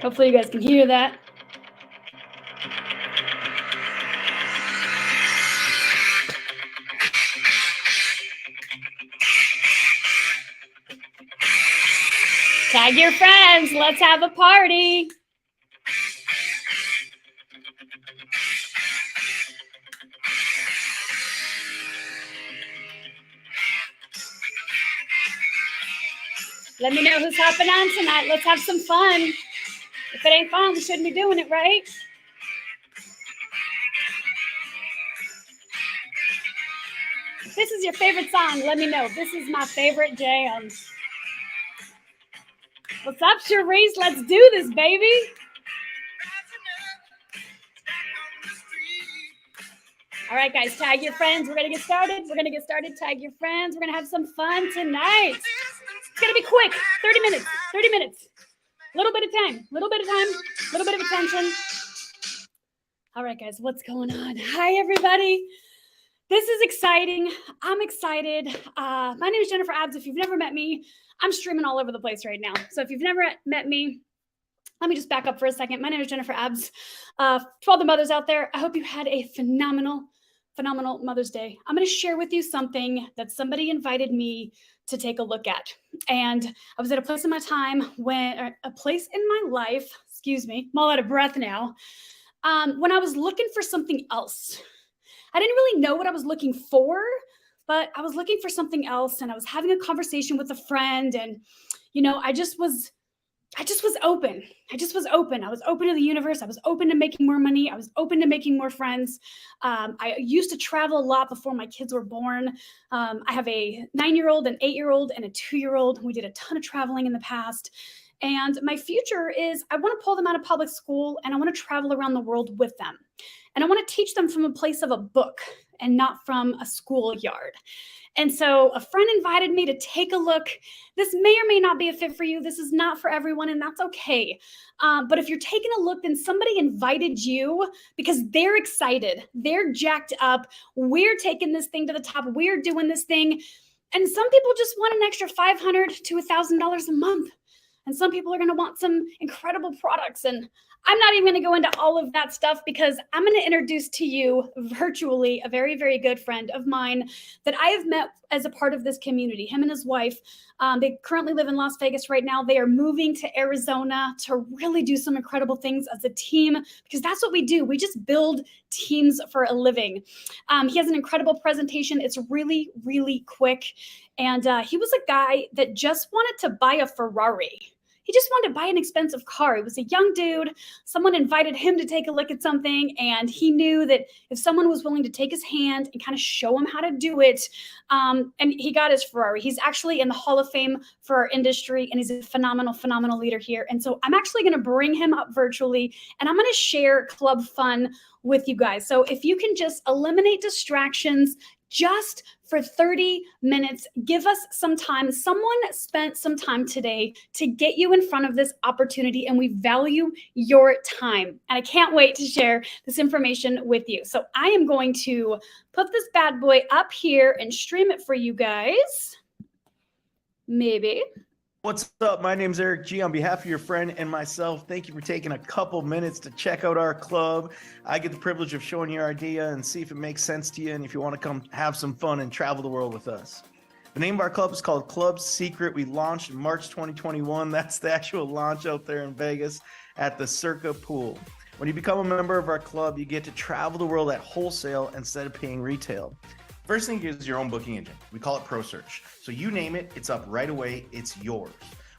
Hopefully you guys can hear that. Tag your friends. Let's have a party. Let me know who's hopping on tonight. Let's have some fun. If it ain't fun, we shouldn't be doing it, right? If this is your favorite song, let me know. This is my favorite jam. What's up, Cherise? Let's do this, baby. All right, guys, tag your friends. We're going to get started. Tag your friends. We're going to have some fun tonight. It's going to be quick. 30 minutes. 30 minutes. Little bit of time. Little bit of attention. All right, guys, what's going on? Hi, everybody. This is exciting. I'm excited. My name is Jennifer Abbs. If you've never met me, I'm streaming all over the place right now. So if you've never met me, let me just back up for a second. My name is Jennifer Abbs. To all the mothers out there, I hope you had a phenomenal Mother's Day. I'm going to share with you something that somebody invited me to take a look at. And I was at a place in my life, excuse me, I'm all out of breath now, when I was looking for something else. I didn't really know what I was looking for, but I was looking for something else, and I was having a conversation with a friend, and, I just was open. I was open to the universe. I was open to making more money. I was open to making more friends. I used to travel a lot before my kids were born. I have a 9-year-old, an 8-year-old, and a 2-year-old. We did a ton of traveling in the past. And my future is I want to pull them out of public school, and I want to travel around the world with them. And I want to teach them from a place of a book and not from a schoolyard. And so a friend invited me to take a look. This may or may not be a fit for you. This is not for everyone, and that's okay. But if you're taking a look, then somebody invited you because they're excited. They're jacked up. We're taking this thing to the top. We're doing this thing. And some people just want an extra $500 to $1,000 a month. And some people are going to want some incredible products. And I'm not even going to go into all of that stuff because I'm going to introduce to you virtually a very, very good friend of mine that I have met as a part of this community, him and his wife. They currently live in Las Vegas right now. They are moving to Arizona to really do some incredible things as a team because that's what we do. We just build teams for a living. He has an incredible presentation. It's really, really quick. And he was a guy that just wanted to buy a Ferrari. He just wanted to buy an expensive car. He was a young dude. Someone invited him to take a look at something, and he knew that if someone was willing to take his hand and kind of show him how to do it, and he got his Ferrari. He's actually in the Hall of Fame for our industry, and he's a phenomenal leader here. And so I'm actually going to bring him up virtually, and I'm going to share Club Fun with you guys. So if you can just eliminate distractions, just for 30 minutes, give us some time. Someone spent some time today to get you in front of this opportunity, and we value your time. And I can't wait to share this information with you. So I am going to put this bad boy up here and stream it for you guys. Maybe. What's up? My name's Eric G. On behalf of your friend and myself, thank you for taking a couple minutes to check out our club. I get the privilege of showing you our idea and see if it makes sense to you and if you want to come have some fun and travel the world with us. The name of our club is called Club Secret. We launched in March 2021. That's the actual launch out there in Vegas at the Circa Pool. When you become a member of our club, you get to travel the world at wholesale instead of paying retail. First thing is your own booking engine. We call it ProSearch. So you name it, it's up right away, it's yours.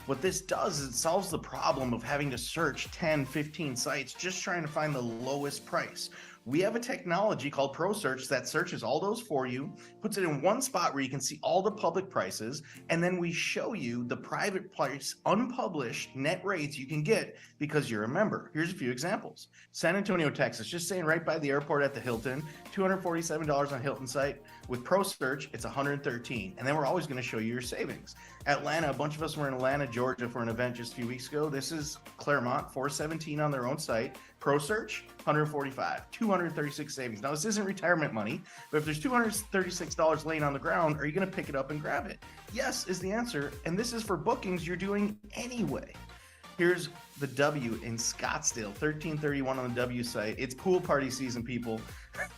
What this does is it solves the problem of having to search 10, 15 sites just trying to find the lowest price. We have a technology called ProSearch that searches all those for you, puts it in one spot where you can see all the public prices, and then we show you the private price, unpublished net rates you can get because you're a member. Here's a few examples. San Antonio, Texas, just saying right by the airport at the Hilton, $247 on Hilton site. With ProSearch, it's $113, and then we're always going to show you your savings. Atlanta, a bunch of us were in Atlanta, Georgia for an event just a few weeks ago. This is Claremont, $417 on their own site. ProSearch, $145, 236 savings. Now, this isn't retirement money, but if there's $236 laying on the ground, are you going to pick it up and grab it? Yes is the answer, and this is for bookings you're doing anyway. Here's the W in Scottsdale, 1331 on the W site. It's pool party season, people.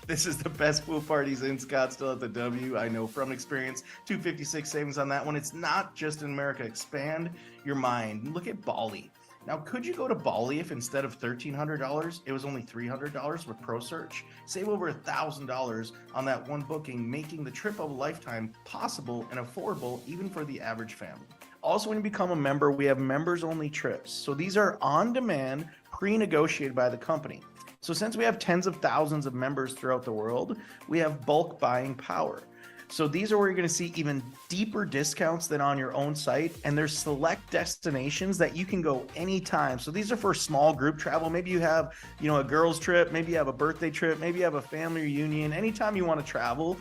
This is the best pool parties in Scottsdale at the W. I know from experience. 256 savings on that one. It's not just in America. Expand your mind. Look at Bali. Now, could you go to Bali if instead of $1,300, it was only $300 with ProSearch? Save over $1,000 on that one booking, making the trip of a lifetime possible and affordable even for the average family. Also, when you become a member, we have members-only trips. So these are on-demand, pre-negotiated by the company. So since we have tens of thousands of members throughout the world, we have bulk buying power. So these are where you're going to see even deeper discounts than on your own site. And there's select destinations that you can go anytime. So these are for small group travel. Maybe you have, a girls trip, maybe you have a birthday trip, maybe you have a family reunion. Anytime you want to travel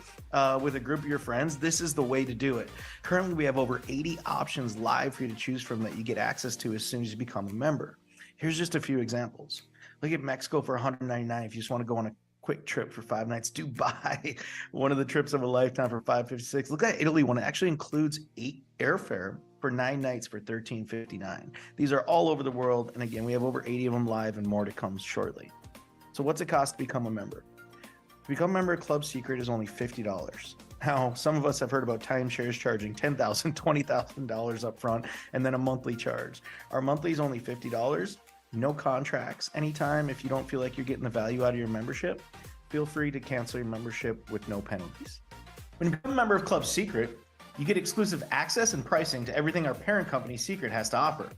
with a group of your friends, this is the way to do it. Currently, we have over 80 options live for you to choose from that you get access to as soon as you become a member. Here's just a few examples. Look at Mexico for $199 if you just want to go on a quick trip for 5 nights. Dubai, one of the trips of a lifetime for $556. Look at Italy one. It actually includes 8 airfare for 9 nights for $1359. These are all over the world. And again, we have over 80 of them live and more to come shortly. So what's it cost to become a member? To become a member of Club Secret is only $50. Now, some of us have heard about timeshares charging $10,000, $20,000 up front, and then a monthly charge. Our monthly is only $50. No contracts. Anytime, if you don't feel like you're getting the value out of your membership, feel free to cancel your membership with no penalties. When you become a member of Club Secret, you get exclusive access and pricing to everything our parent company, Secret, has to offer.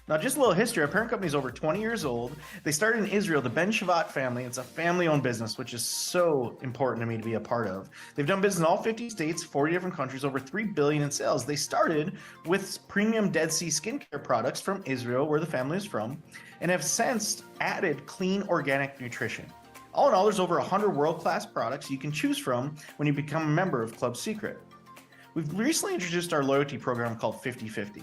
Now, just a little history. Our parent company is over 20 years old. They started in Israel, the Ben Shavat family. It's a family-owned business, which is so important to me to be a part of. They've done business in all 50 states, 40 different countries, over $3 billion in sales. They started with premium Dead Sea skincare products from Israel, where the family is from, and have since added clean organic nutrition. All in all, there's over 100 world-class products you can choose from when you become a member of Club Secret. We've recently introduced our loyalty program called 50/50.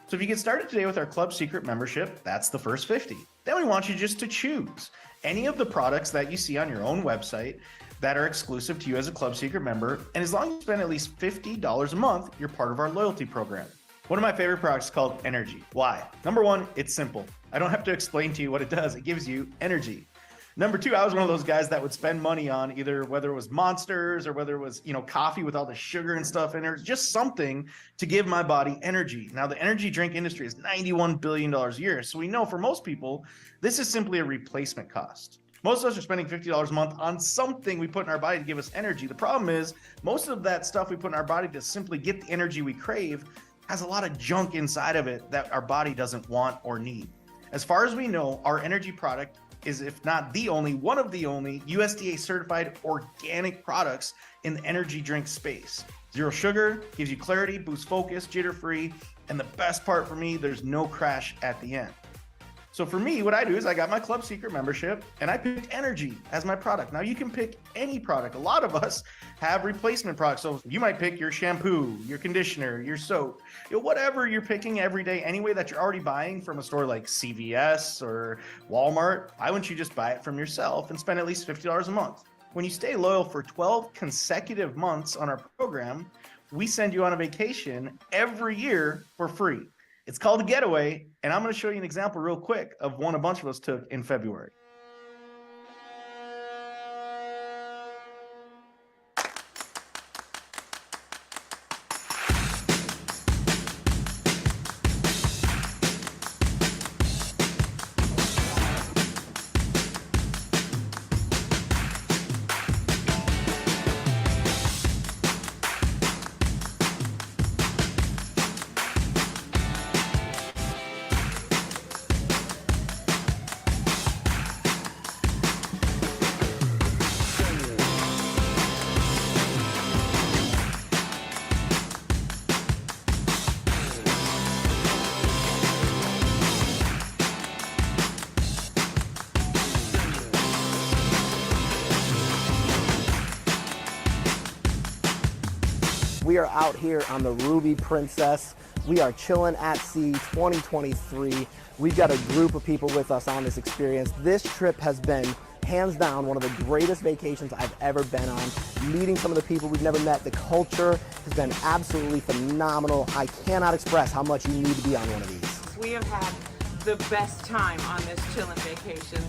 So if you get started today with our Club Secret membership, that's the first 50. Then we want you just to choose any of the products that you see on your own website that are exclusive to you as a Club Secret member. And as long as you spend at least $50 a month, you're part of our loyalty program. One of my favorite products is called Energy. Why? Number one, it's simple. I don't have to explain to you what it does. It gives you energy. Number two, I was one of those guys that would spend money on either whether it was Monsters or whether it was, coffee with all the sugar and stuff in there, just something to give my body energy. Now, the energy drink industry is $91 billion a year. So we know for most people, this is simply a replacement cost. Most of us are spending $50 a month on something we put in our body to give us energy. The problem is most of that stuff we put in our body to simply get the energy we crave has a lot of junk inside of it that our body doesn't want or need. As far as we know, our energy product is, if not the only, one of the only USDA certified organic products in the energy drink space. Zero sugar, gives you clarity, boosts focus, jitter-free, and the best part for me, there's no crash at the end. So for me, what I do is I got my Club Secret membership and I picked Energy as my product. Now you can pick any product. A lot of us have replacement products. So you might pick your shampoo, your conditioner, your soap, whatever you're picking every day anyway that you're already buying from a store like CVS or Walmart. Why wouldn't you just buy it from yourself and spend at least $50 a month? When you stay loyal for 12 consecutive months on our program, we send you on a vacation every year for free. It's called a getaway, and I'm going to show you an example real quick of one a bunch of us took in February. We are out here on the Ruby Princess. We are chilling at sea 2023. We've got a group of people with us on this experience. This trip has been hands down one of the greatest vacations I've ever been on. Meeting some of the people we've never met. The culture has been absolutely phenomenal. I cannot express how much you need to be on one of these. We have had the best time on this chillin' vacation.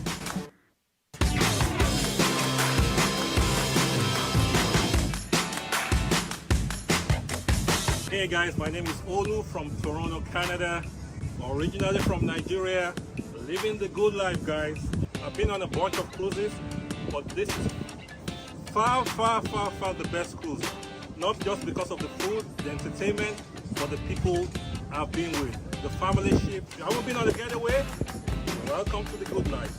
Hey guys, my name is Olu from Toronto, Canada. Originally from Nigeria, living the good life, guys. I've been on a bunch of cruises, but this is far the best cruise. Not just because of the food, the entertainment, but the people I've been with. The family ship. If you haven't been on a getaway, welcome to the good life.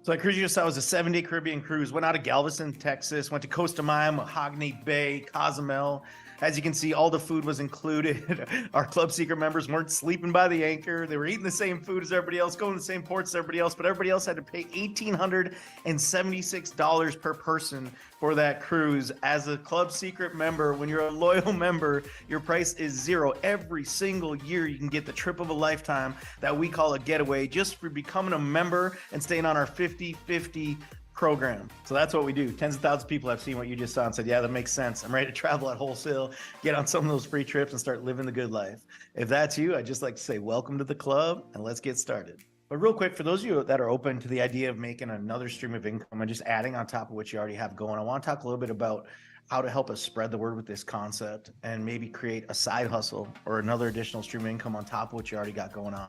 So that cruise you just saw was a 7-day Caribbean cruise. Went out of Galveston, Texas, went to Costa Maya, Mahogany Bay, Cozumel. As you can see, all the food was included. Our Club Secret members weren't sleeping by the anchor. They were eating the same food as everybody else, going to the same ports as everybody else, but everybody else had to pay $1,876 per person for that cruise. As a Club Secret member, when you're a loyal member, your price is zero. Every single year, you can get the trip of a lifetime that we call a getaway just for becoming a member and staying on our 50/50 program. So that's what we do. Tens of thousands of people have seen what you just saw and said, yeah, that makes sense. I'm ready to travel at wholesale, get on some of those free trips and start living the good life. If that's you, I'd just like to say welcome to the club and let's get started. But real quick, for those of you that are open to the idea of making another stream of income and just adding on top of what you already have going, I want to talk a little bit about how to help us spread the word with this concept and maybe create a side hustle or another additional stream of income on top of what you already got going on.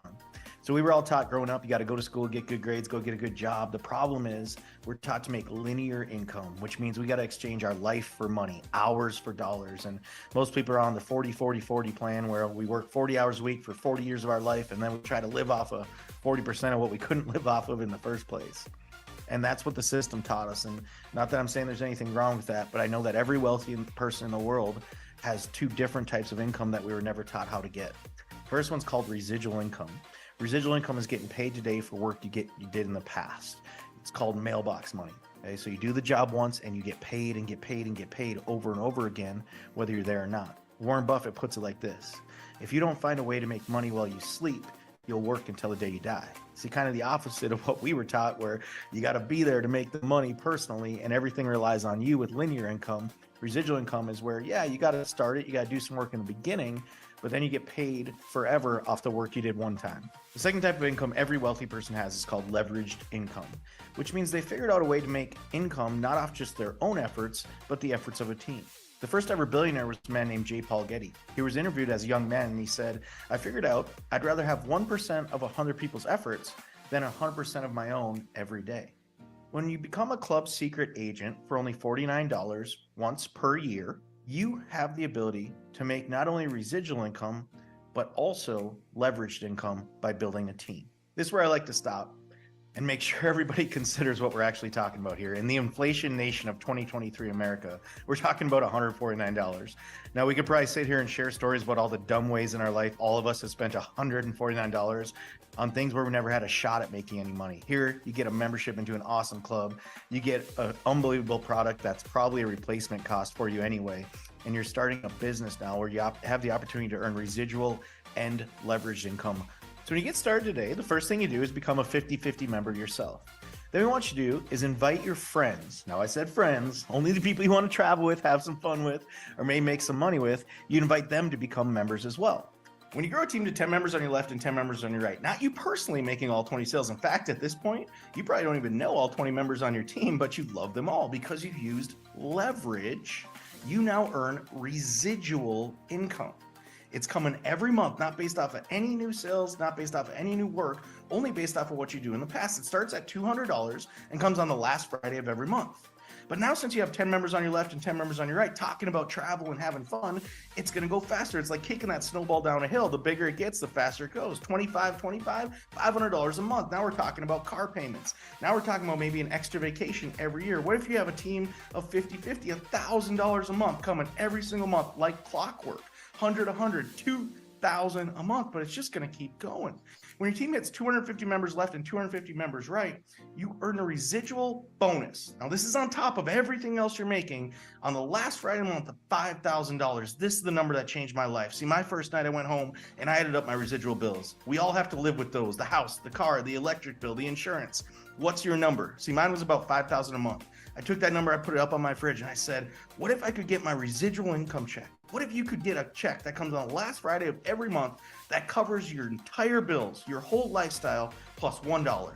So we were all taught growing up, you got to go to school, get good grades, go get a good job. The problem is we're taught to make linear income, which means we got to exchange our life for money, hours for dollars. And most people are on the 40-40-40 plan where we work 40 hours a week for 40 years of our life. And then we try to live off of 40% of what we couldn't live off of in the first place. And that's what the system taught us. And not that I'm saying there's anything wrong with that, but I know that every wealthy person in the world has two different types of income that we were never taught how to get. First one's called residual income. Residual income is getting paid today for work you did in the past. It's called mailbox money. Okay, so you do the job once and you get paid and get paid and get paid over and over again, whether you're there or not. Warren Buffett puts it like this: if you don't find a way to make money while you sleep, you'll work until the day you die. See, kind of the opposite of what we were taught, where you got to be there to make the money personally and everything relies on you with linear income. Residual income is where, yeah, you got to start it, you got to do some work in the beginning, but then you get paid forever off the work you did one time. The second type of income every wealthy person has is called leveraged income, which means they figured out a way to make income not off just their own efforts, but the efforts of a team. The first ever billionaire was a man named J. Paul Getty. He was interviewed as a young man and he said, I figured out I'd rather have 1% of 100 people's efforts than 100% of my own every day. When you become a Club Secret agent for only $49 once per year, you have the ability to make not only residual income, but also leveraged income by building a team. This is where I like to stop and make sure everybody considers what we're actually talking about here. In the inflation nation of 2023 America, we're talking about $149. Now, we could probably sit here and share stories about all the dumb ways in our life all of us have spent $149 on things where we never had a shot at making any money. Here, you get a membership into an awesome club. You get an unbelievable product that's probably a replacement cost for you anyway. And you're starting a business now where you have the opportunity to earn residual and leveraged income. So when you get started today, the first thing you do is become a 50/50 member yourself. Then what we want you to do is invite your friends. Now, I said friends, only the people you want to travel with, have some fun with, or may make some money with. You invite them to become members as well. When you grow a team to 10 members on your left and 10 members on your right, not you personally making all 20 sales. In fact, at this point, you probably don't even know all 20 members on your team, but you love them all because you've used leverage. You now earn residual income. It's coming every month, not based off of any new sales, not based off of any new work, only based off of what you do in the past. It starts at $200 and comes on the last Friday of every month. But now, since you have 10 members on your left and 10 members on your right, talking about travel and having fun, it's going to go faster. It's like kicking that snowball down a hill. The bigger it gets, the faster it goes. $25, $500 a month. Now we're talking about car payments. Now we're talking about maybe an extra vacation every year. What if you have a team of 50/50, $1,000 a month coming every single month like clockwork? 100, 2,000 a month, but it's just going to keep going. When your team hits 250 members left and 250 members right, you earn a residual bonus. Now, this is on top of everything else you're making on the last Friday of the month of $5,000. This is the number that changed my life. See, my first night I went home and I added up my residual bills. We all have to live with those: the house, the car, the electric bill, the insurance. What's your number? See, mine was about $5,000 a month. I took that number, I put it up on my fridge, and I said, what if I could get my residual income check What if you could get a check that comes on the last Friday of every month that covers your entire bills, your whole lifestyle, plus $1?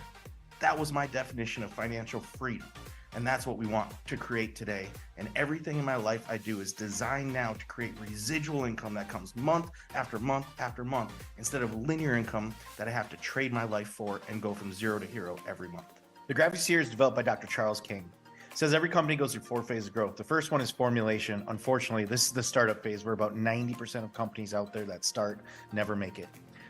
That was my definition of financial freedom. And that's what we want to create today. And everything in my life I do is designed now to create residual income that comes month after month after month, instead of linear income that I have to trade my life for and go from zero to hero every month. The graphic series developed by Dr. Charles King. It says every company goes through 4 phases of growth. The first one is formulation. Unfortunately, this is the startup phase where about 90% of companies out there that start never make it.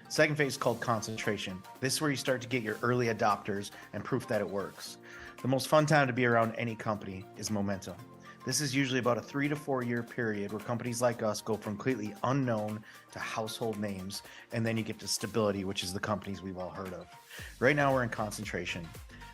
Second phase is called concentration. This is where you start to get your early adopters and proof that it works. The most fun time to be around any company is momentum. This is usually about a 3 to 4 year period where companies like us go from completely unknown to household names, and then you get to stability, which is the companies we've all heard of. Right now we're in concentration.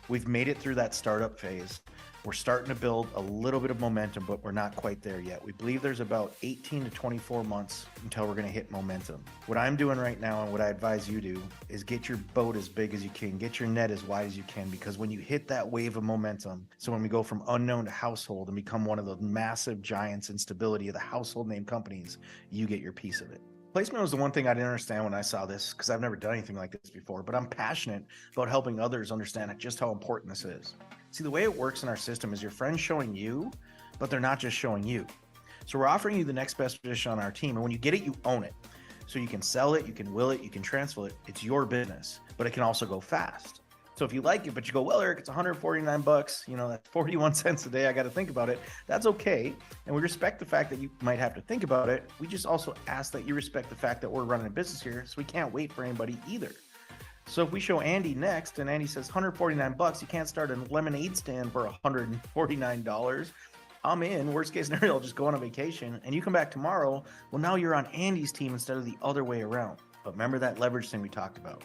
We've made it through that startup phase. We're starting to build a little bit of momentum, but we're not quite there yet. We believe there's about 18 to 24 months until we're going to hit momentum. What I'm doing right now, and what I advise you do, is get your boat as big as you can, get your net as wide as you can, because when you hit that wave of momentum, so when we go from unknown to household and become one of the massive giants in stability of the household name companies, you get your piece of it. Placement was the one thing I didn't understand when I saw this, because I've never done anything like this before, but I'm passionate about helping others understand just how important this is. See, the way it works in our system is your friend's showing you, but they're not just showing you. So we're offering you the next best position on our team. And when you get it, you own it. So you can sell it, you can will it, you can transfer it. It's your business, but it can also go fast. So if you like it, but you go, well, Eric, it's $149, that's 41 cents a day. I got to think about it. That's okay. And we respect the fact that you might have to think about it. We just also ask that you respect the fact that we're running a business here. So we can't wait for anybody either. So if we show Andy next and Andy says $149, you can't start a lemonade stand for $149. I'm in. Worst case scenario, I'll just go on a vacation and you come back tomorrow. Well, now you're on Andy's team instead of the other way around. But remember that leverage thing we talked about.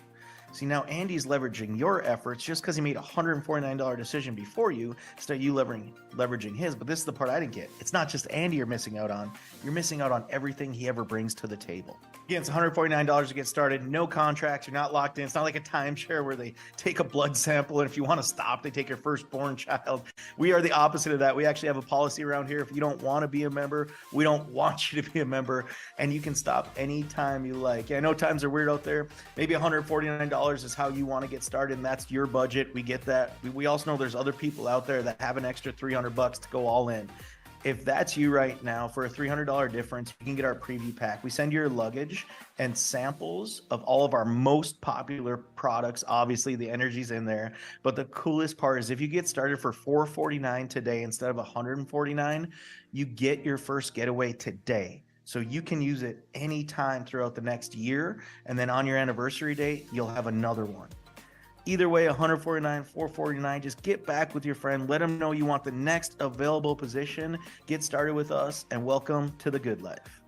See, now Andy's leveraging your efforts just because he made a $149 decision before you, instead of you leveraging his. But this is the part I didn't get. It's not just Andy you're missing out on. You're missing out on everything he ever brings to the table. Again, it's $149 to get started. No contracts. You're not locked in. It's not like a timeshare where they take a blood sample, and if you want to stop, they take your firstborn child. We are the opposite of that. We actually have a policy around here. If you don't want to be a member, we don't want you to be a member, and you can stop anytime you like. Yeah, I know times are weird out there. Maybe $149 is how you want to get started, and that's your budget. We get that. We also know there's other people out there that have an extra $300 to go all in. If that's you right now, for a $300 difference, you can get our preview pack. We send you your luggage and samples of all of our most popular products. Obviously, the energy's in there. But the coolest part is if you get started for $449 today instead of $149, you get your first getaway today. So you can use it anytime throughout the next year. And then on your anniversary date, you'll have another one. Either way, $149, $449, just get back with your friend. Let them know you want the next available position. Get started with us, and welcome to the good life.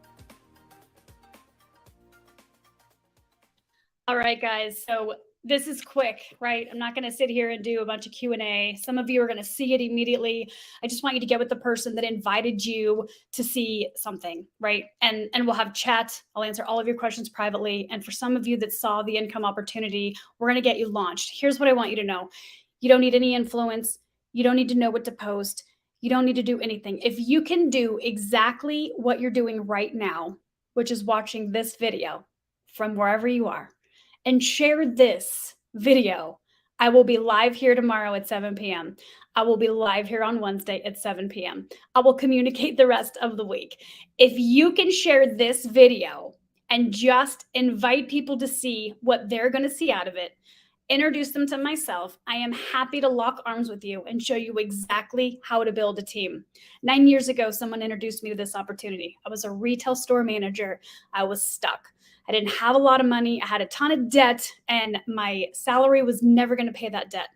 All right, guys. So this is quick, right? I'm not going to sit here and do a bunch of Q&A. Some of you are going to see it immediately. I just want you to get with the person that invited you to see something, right? And we'll have chat. I'll answer all of your questions privately. And for some of you that saw the income opportunity, we're going to get you launched. Here's what I want you to know. You don't need any influence. You don't need to know what to post. You don't need to do anything. If you can do exactly what you're doing right now, which is watching this video from wherever you are, and share this video, I will be live here tomorrow at 7 p.m. I will be live here on Wednesday at 7 p.m. I will communicate the rest of the week. If you can share this video and just invite people to see what they're going to see out of it, introduce them to myself, I am happy to lock arms with you and show you exactly how to build a team. 9 years ago, someone introduced me to this opportunity. I was a retail store manager. I was stuck. I didn't have a lot of money. I had a ton of debt, and my salary was never going to pay that debt.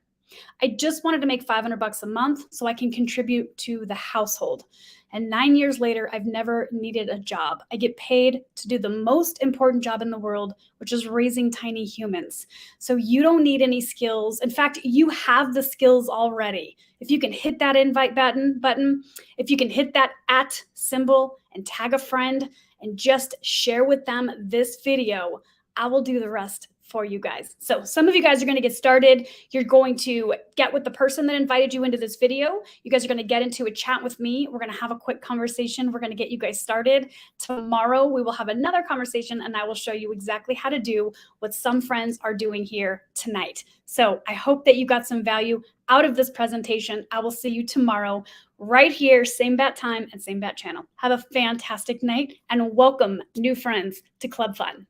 I just wanted to make $500 a month so I can contribute to the household. And 9 years later, I've never needed a job. I get paid to do the most important job in the world, which is raising tiny humans. So you don't need any skills. In fact, you have the skills already. If you can hit that invite button, if you can hit that @ symbol and tag a friend and just share with them this video, I will do the rest for you guys. So some of you guys are going to get started. You're going to get with the person that invited you into this video. You guys are going to get into a chat with me. We're going to have a quick conversation. We're going to get you guys started. Tomorrow, we will have another conversation and I will show you exactly how to do what some friends are doing here tonight. So I hope that you got some value out of this presentation. I will see you tomorrow right here, same bat time and same bat channel. Have a fantastic night and welcome new friends to Club Fun.